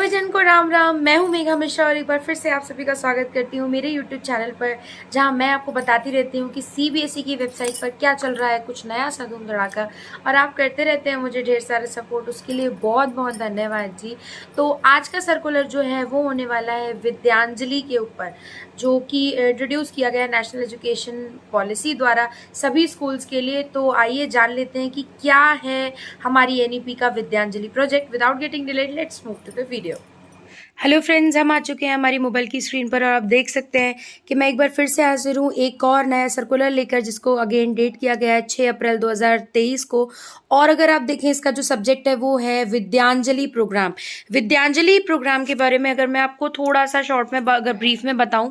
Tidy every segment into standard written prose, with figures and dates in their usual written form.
सभी जन को राम राम। मैं हूं मेघा मिश्रा और एक बार फिर से आप सभी का स्वागत करती हूं मेरे YouTube चैनल पर, जहां मैं आपको बताती रहती हूं कि CBSE की वेबसाइट पर क्या चल रहा है, कुछ नया सा धूम धड़ाका। और आप करते रहते हैं मुझे ढेर सारे सपोर्ट, उसके लिए बहुत बहुत धन्यवाद जी। तो आज का सर्कुलर जो है वो होने वाला है विद्यांजलि के ऊपर, जो कि इंट्रोड्यूस किया गया नेशनल एजुकेशन पॉलिसी द्वारा सभी स्कूल्स के लिए। तो आइए जान लेते हैं कि क्या है हमारी NEP का Vidyanjali project. Without getting delayed, let's move to the video. Hello friends, हम आ चुके हैं हमारी मोबाइल की स्क्रीन पर और आप देख सकते हैं कि मैं एक बार फिर से हाजिर हूँ एक और नया सर्कुलर लेकर, जिसको अगेन डेट किया गया है 6 अप्रैल 2023 को। और अगर आप देखें, इसका जो सब्जेक्ट है वो है विद्यांजलि प्रोग्राम। विद्यांजलि प्रोग्राम के बारे में अगर मैं आपको थोड़ा सा शॉर्ट में अगर ब्रीफ में बताऊं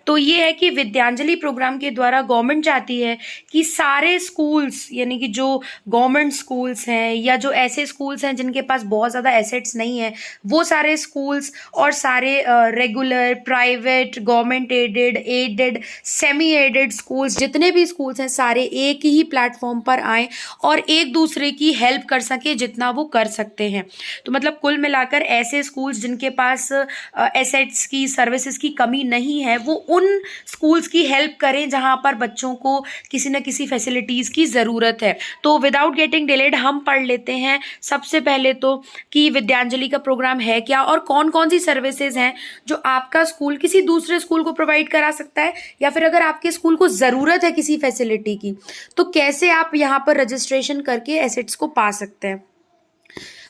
तो ये है कि विद्यांजलि प्रोग्राम के द्वारा गवर्नमेंट चाहती है कि सारे स्कूल्स, यानी कि जो गवर्नमेंट स्कूल्स हैं या जो ऐसे स्कूल्स हैं जिनके पास बहुत ज़्यादा एसेट्स नहीं है, वो सारे स्कूल्स और सारे regular, private, government aided, semi aided schools, जितने भी स्कूल्स हैं सारे एक ही प्लेटफॉर्म पर आए और एक दूसरे की हेल्प कर सके जितना वो कर सकते हैं। तो मतलब कुल मिलाकर ऐसे स्कूल्स जिनके पास एसेट्स की, सर्विसेज की कमी नहीं है, वो उन स्कूल्स की हेल्प करें जहां पर बच्चों को किसी न किसी फैसिलिटीज़ की ज़रूरत है। तो विदाउट गेटिंग डिलेड हम पढ़ लेते हैं सबसे पहले तो कि विद्यांजलि का प्रोग्राम है क्या और कौन कौन सी सर्विसेज हैं जो आपका स्कूल किसी दूसरे स्कूल को प्रोवाइड करा सकता है, या फिर अगर आपके स्कूल को ज़रूरत है किसी फैसिलिटी की तो कैसे आप यहाँ पर रजिस्ट्रेशन करके एसेट्स को पा सकते हैं।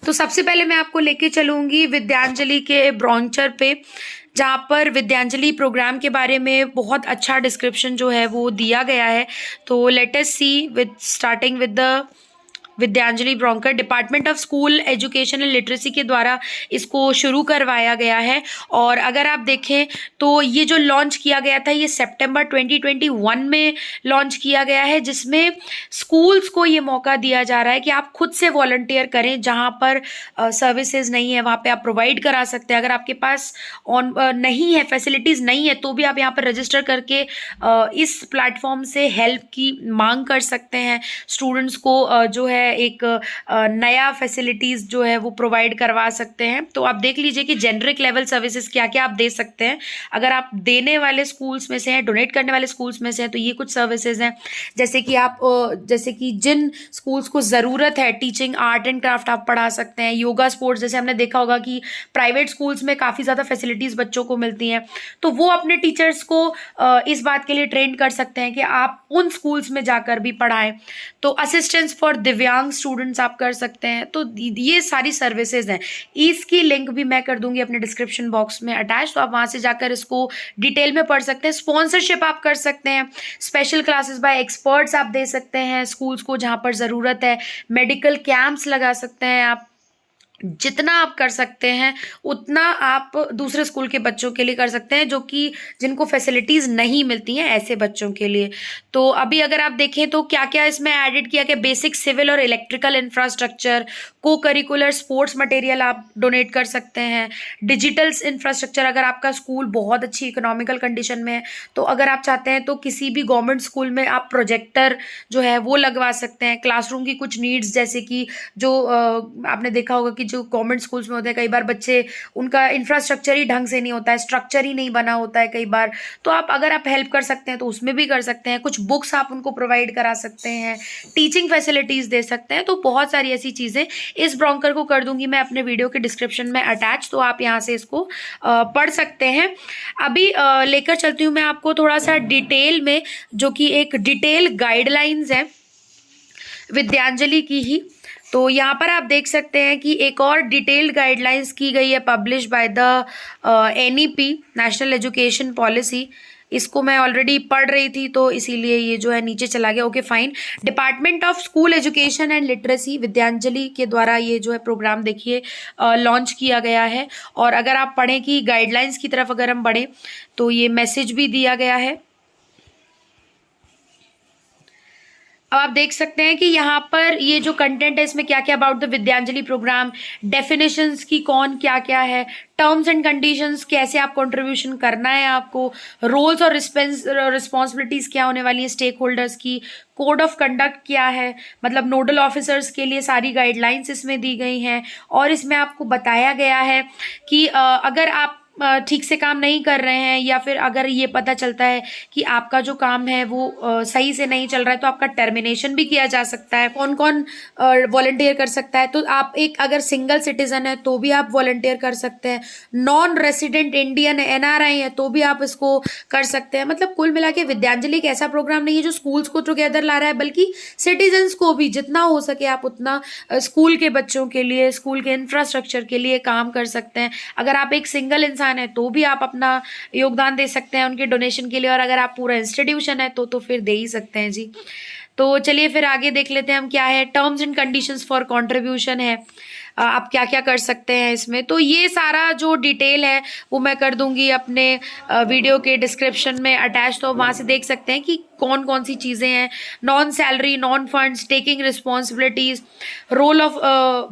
तो सबसे पहले मैं आपको लेके चलूंगी विद्यांजलि के ब्रोंचर पे, जहाँ पर विद्यांजलि प्रोग्राम के बारे में बहुत अच्छा डिस्क्रिप्शन जो है वो दिया गया है। तो let us see with starting with the Vidyanjali brochure. Department of school education and literacy के द्वारा इसको शुरू करवाया गया है। और अगर आप देखें तो ये जो लॉन्च किया गया था ये सितंबर 2021 में लॉन्च किया गया है, जिसमें स्कूल्स को ये मौका दिया जा रहा है कि आप खुद से वॉलंटियर करें, जहाँ पर सर्विसेज नहीं है वहाँ पे आप प्रोवाइड करा सकते हैं। अगर आपके पास नहीं है, फैसिलिटीज़ नहीं है, तो भी आप यहाँ पर रजिस्टर करके इस प्लेटफॉर्म से हेल्प की मांग कर सकते हैं। स्टूडेंट्स को जो है एक नया फैसिलिटीज़ जो है वो प्रोवाइड करवा सकते हैं। तो आप देख लीजिए कि जेनरिक लेवल सर्विसेज क्या क्या आप दे सकते हैं। अगर आप देने वाले स्कूल्स में से हैं, डोनेट करने वाले स्कूल्स में से हैं, तो ये कुछ सर्विसेज हैं जैसे कि आप जैसे कि जिन स्कूल्स को ज़रूरत है टीचिंग आर्ट एंड क्राफ्ट आप पढ़ा सकते हैं। योगा, स्पोर्ट्स, जैसे हमने देखा होगा कि प्राइवेट स्कूल्स में काफ़ी ज़्यादा फैसिलिटीज़ बच्चों को मिलती हैं, तो वो अपने टीचर्स को इस बात के लिए ट्रेन कर सकते हैं कि आप उन स्कूल्स में जाकर भी पढ़ाएं। तो असिस्टेंस फॉर दिव्यांग स्टूडेंट्स आप कर सकते हैं। तो ये सारी सर्विसेज हैं। इसकी लिंक भी मैं कर दूंगी अपने डिस्क्रिप्शन बॉक्स में अटैच, तो आप वहां से जाकर इसको डिटेल में पढ़ सकते हैं। स्पॉन्सरशिप आप कर सकते हैं, स्पेशल क्लासेस बाय एक्सपर्ट्स आप दे सकते हैं स्कूल्स को जहां पर ज़रूरत है, मेडिकल कैंप्स लगा सकते हैं आप। जितना आप कर सकते हैं उतना आप दूसरे स्कूल के बच्चों के लिए कर सकते हैं, जो कि जिनको फैसिलिटीज़ नहीं मिलती हैं ऐसे बच्चों के लिए। तो अभी अगर आप देखें तो क्या क्या इसमें एडिड किया गया, बेसिक सिविल और इलेक्ट्रिकल इंफ्रास्ट्रक्चर, को करिकुलर स्पोर्ट्स मटेरियल आप डोनेट कर सकते हैं। डिजिटल इंफ्रास्ट्रक्चर, अगर आपका स्कूल बहुत अच्छी इकोनॉमिकल कंडीशन में है तो अगर आप चाहते हैं तो किसी भी गवर्नमेंट स्कूल में आप प्रोजेक्टर जो है वो लगवा सकते हैं। क्लासरूम की कुछ नीड्स, जैसे कि जो आपने देखा होगा कि जो गवर्नमेंट स्कूल्स में होते हैं कई बार बच्चे, उनका इंफ्रास्ट्रक्चर ही ढंग से नहीं होता है, स्ट्रक्चर ही नहीं बना होता है कई बार, तो आप अगर आप हेल्प कर सकते हैं तो उसमें भी कर सकते हैं। कुछ बुक्स आप उनको प्रोवाइड करा सकते हैं, टीचिंग फैसिलिटीज़ दे सकते हैं। तो बहुत सारी ऐसी चीज़ें इस ब्रोंकर को कर दूंगी मैं अपने वीडियो के डिस्क्रिप्शन में अटैच, तो आप यहाँ से इसको पढ़ सकते हैं। अभी लेकर चलती हूँ मैं आपको थोड़ा सा डिटेल में, जो कि एक डिटेल गाइडलाइंस है विद्यांजलि की ही। तो यहाँ पर आप देख सकते हैं कि एक और डिटेल्ड गाइडलाइंस की गई है, publish by the NEP national education policy. इसको मैं ऑलरेडी पढ़ रही थी तो इसीलिए ये जो है नीचे चला गया। Okay fine. Department of school education and literacy, Vidyanjali के द्वारा ये जो है प्रोग्राम देखिए लॉन्च किया गया है। और अगर आप पढ़ें कि गाइडलाइंस की तरफ अगर हम बढ़ें तो ये मैसेज भी दिया गया है। अब आप देख सकते हैं कि यहाँ पर ये जो कंटेंट है इसमें क्या क्या about the Vidyanjali programme, definitions की कौन क्या क्या है, टर्म्स एंड कंडीशंस, कैसे आप कंट्रीब्यूशन करना है आपको, रोल्स और रिस्पॉन्सिबिलिटीज क्या होने वाली है स्टेक होल्डर्स की, कोड ऑफ कंडक्ट क्या है, मतलब नोडल ऑफिसर्स के लिए सारी गाइडलाइंस इसमें दी गई हैं। और इसमें आपको बताया गया है कि अगर आप ठीक से काम नहीं कर रहे हैं या फिर अगर ये पता चलता है कि आपका जो काम है वो सही से नहीं चल रहा है तो आपका टर्मिनेशन भी किया जा सकता है। कौन कौन वॉलंटियर कर सकता है, तो आप एक अगर सिंगल सिटीजन है तो भी आप वॉलंटियर कर सकते हैं, नॉन रेसिडेंट इंडियन NRI है तो भी आप इसको कर सकते हैं। मतलब कुल मिला के विद्यांजलि एक ऐसा प्रोग्राम नहीं है जो स्कूल्स को टुगेदर ला रहा है, बल्कि सिटीजन्स को भी जितना हो सके आप उतना स्कूल के बच्चों के लिए, स्कूल के इंफ्रास्ट्रक्चर के लिए काम कर सकते हैं। अगर आप एक सिंगल इंसान है तो भी आप अपना योगदान दे सकते हैं उनके डोनेशन के लिए, और अगर आप पूरा इंस्टीट्यूशन है तो फिर दे ही सकते हैं जी। तो चलिए फिर आगे देख लेते हैं हम क्या है। Terms and conditions for contribution है, आप क्या क्या कर सकते हैं इसमें। तो ये सारा जो डिटेल है वो मैं कर दूंगी अपने वीडियो के डिस्क्रिप्शन में अटैच, तो वहाँ से देख सकते हैं कि कौन कौन सी चीज़ें हैं। Non salary, non funds, taking responsibilities, role of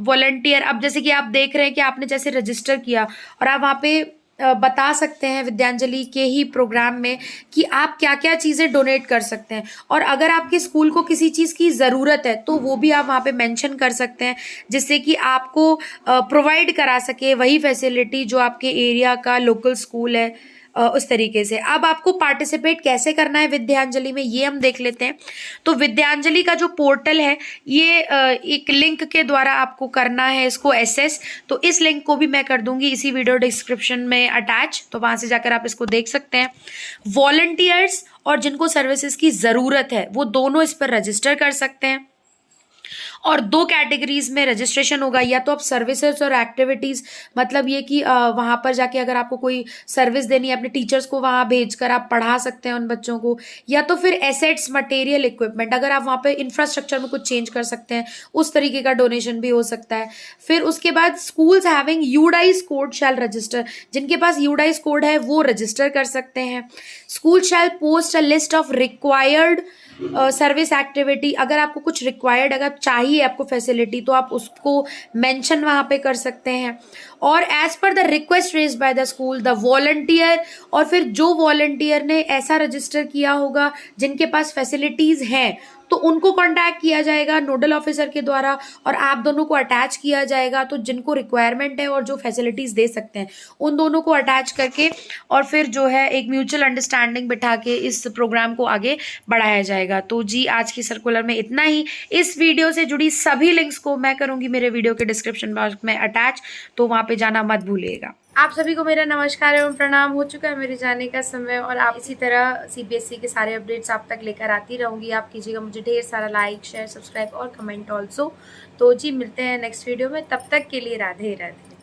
volunteer. अब जैसे कि आप देख रहे हैं कि आपने जैसे रजिस्टर किया और आप वहाँ पे बता सकते हैं विद्यांजलि के ही प्रोग्राम में कि आप क्या क्या चीज़ें डोनेट कर सकते हैं, और अगर आपके स्कूल को किसी चीज़ की ज़रूरत है तो वो भी आप वहाँ पे मेंशन कर सकते हैं, जिससे कि आपको प्रोवाइड करा सके वही फैसिलिटी जो आपके एरिया का लोकल स्कूल है उस तरीके से। अब आपको पार्टिसिपेट कैसे करना है विद्यांजलि में ये हम देख लेते हैं। तो विद्यांजलि का जो पोर्टल है ये एक लिंक के द्वारा आपको करना है इसको एक्सेस, तो इस लिंक को भी मैं कर दूंगी इसी वीडियो डिस्क्रिप्शन में अटैच, तो वहां से जाकर आप इसको देख सकते हैं। वॉलंटियर्स और जिनको सर्विसेज की ज़रूरत है वो दोनों इस पर रजिस्टर कर सकते हैं, और 2 कैटेगरीज में रजिस्ट्रेशन होगा, या तो आप सर्विसेज और एक्टिविटीज, मतलब ये कि वहां पर जाके अगर आपको कोई सर्विस देनी है अपने टीचर्स को वहां भेजकर आप पढ़ा सकते हैं उन बच्चों को, या तो फिर एसेट्स, मटेरियल, इक्विपमेंट, अगर आप वहां पे इंफ्रास्ट्रक्चर में कुछ चेंज कर सकते हैं उस तरीके का डोनेशन भी हो सकता है। फिर उसके बाद स्कूल्स हैविंग यूडाइज कोड शैल रजिस्टर, जिनके पास यूडाइज कोड है वो रजिस्टर कर सकते हैं। School shall post a list of required service activity, अगर आपको कुछ रिक्वायर्ड अगर चाहिए आपको फैसिलिटी तो आप उसको मेंशन वहां पे कर सकते हैं। और as per the request raised by the school the volunteer, और फिर जो वॉलंटियर ने ऐसा रजिस्टर किया होगा जिनके पास फैसिलिटीज हैं तो उनको कांटेक्ट किया जाएगा नोडल ऑफिसर के द्वारा, और आप दोनों को अटैच किया जाएगा। तो जिनको रिक्वायरमेंट है और जो फैसिलिटीज दे सकते हैं उन दोनों को अटैच करके और फिर जो है एक म्यूचुअल अंडरस्टैंडिंग बिठा के इस प्रोग्राम को आगे बढ़ाया जाएगा। तो जी आज की सर्कुलर में इतना ही। इस वीडियो से जुड़ी सभी लिंक्स को मैं करूंगी मेरे वीडियो के डिस्क्रिप्शन बॉक्स में अटैच, तो वहां पे जाना मत भूलिएगा। आप सभी को मेरा नमस्कार एवं प्रणाम। हो चुका है मेरे जाने का समय, और आप इसी तरह CBSE के सारे अपडेट्स आप तक लेकर आती रहूंगी। आप कीजिएगा मुझे ढेर सारा लाइक, शेयर, सब्सक्राइब और कमेंट ऑल्सो। तो जी मिलते हैं नेक्स्ट वीडियो में, तब तक के लिए राधे राधे।